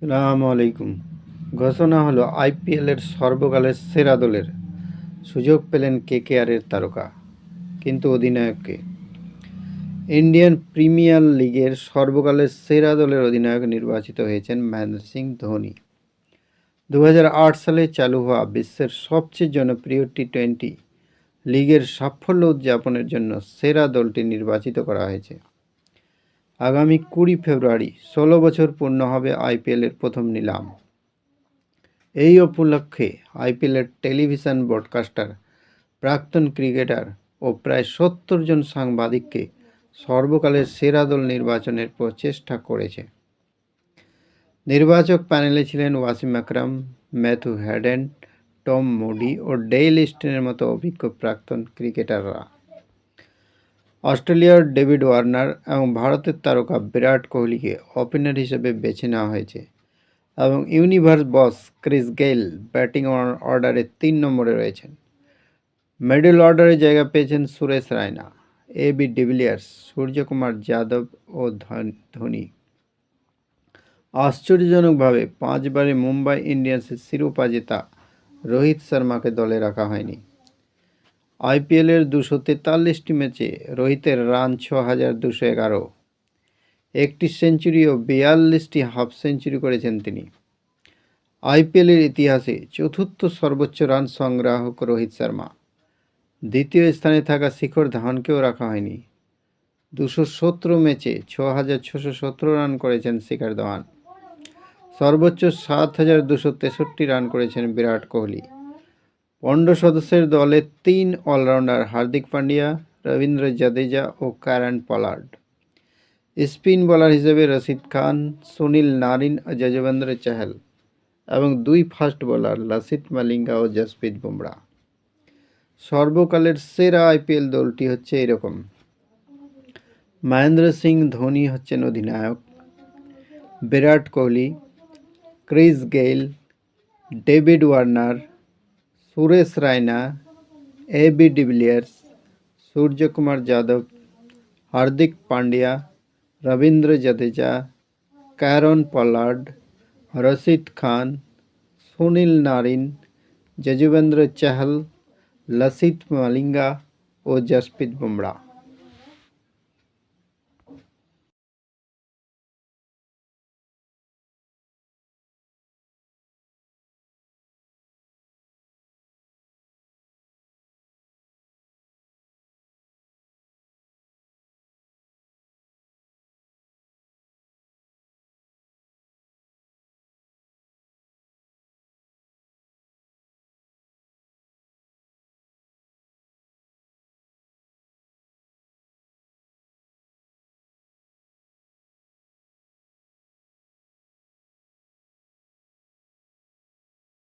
আসসালামু আলাইকুম। ঘোষণা হলো আইপিএলের সর্বকালের সেরা দলের। সুযোগ পেলেন কেকেআরের তারকা, কিন্তু অধিনায়ক কে? ইন্ডিয়ান প্রিমিয়ার লিগের সর্বকালের সেরা দলের অধিনায়ক নির্বাচিত হয়েছেন মহেন্দ্র সিং ধোনি। 2008 সালে চালু হওয়া বিশ্বের সবচেয়ে জনপ্রিয় টি-20 লিগের সাফল্য উদযাপনের জন্য সেরা দলটি নির্বাচিত করা হয়েছে। আগামী 20 ফেব্রুয়ারি 16 বছর পূর্ণ হবে আইপিএলের প্রথম নিলাম। এই উপলক্ষে আইপিএলের টেলিভিশন ব্রডকাস্টার, প্রাক্তন ক্রিকেটার ও প্রায় 70 জন সাংবাদিককে সর্বকালের সেরা দল নির্বাচনের প্রচেষ্টা করেছে। নির্বাচক প্যানেলে ছিলেন ওয়াসিম আকরাম, ম্যাথু হ্যাডেন, টম মুডি ও ডেইল স্টেনের মতো অভিজ্ঞ প্রাক্তন ক্রিকেটাররা। অস্ট্রেলিয়ার ডেভিড ওয়ার্নার এবং ভারতের তারকা বিরাট কোহলিকে ওপেনার হিসেবে বেছে নেওয়া হয়েছে এবং ইউনিভার্স বস ক্রিস গেইল ব্যাটিং অর্ডারে 3 নম্বরে রয়েছেন। মিডল অর্ডারে জায়গা পেয়েছেন সুরেশ রায়না, এবি ডিভিলিয়ার্স, সূর্যকুমার যাদব ও ধোনি। আশ্চর্যজনকভাবে 5 বারে মুম্বাই ইন্ডিয়ান্সের শিরোপা জেতা রোহিত শর্মাকে দলে রাখা হয়নি। আইপিএলের 243টি ম্যাচে রোহিতের রান 6211, একটি সেঞ্চুরি ও 42টি হাফ সেঞ্চুরি করেছেন তিনি। আইপিএলের ইতিহাসে চতুর্থ সর্বোচ্চ রান সংগ্রাহক রোহিত শর্মা। দ্বিতীয় স্থানে থাকা শিখর ধাওয়ানকেও রাখা হয়নি। 217 ম্যাচে 6617 রান করেছেন শিখর ধাওয়ান। সর্বোচ্চ 7263 রান করেছেন বিরাট কোহলি। 15 সদস্যের দলে 3 অলরাউন্ডার হার্দিক পান্ডিয়া, রবীন্দ্র জাদেজা ও কারণ পলার্ড। স্পিন বোলার হিসেবে রশিদ খান, সুনীল নারিন ও যজুবেন্দ্র চাহাল এবং 2 ফাস্ট বোলার লসিত মালিঙ্গা ও জসপ্রীত বুমরা। সর্বকালের সেরা আইপিএল দলটি হচ্ছে এরকম: মহেন্দ্র সিং ধোনি হচ্ছেন অধিনায়ক, Virat Kohli, Chris Gayle, David Warner, Suresh Raina, AB de Villiers, Suryakumar Yadav, Hardik Pandya, Ravindra Jadeja, Kieron Pollard, Rashid Khan, Sunil Narine, Yuzvendra Chahal, Lasith Malinga ও জসপ্রীত বুমরা।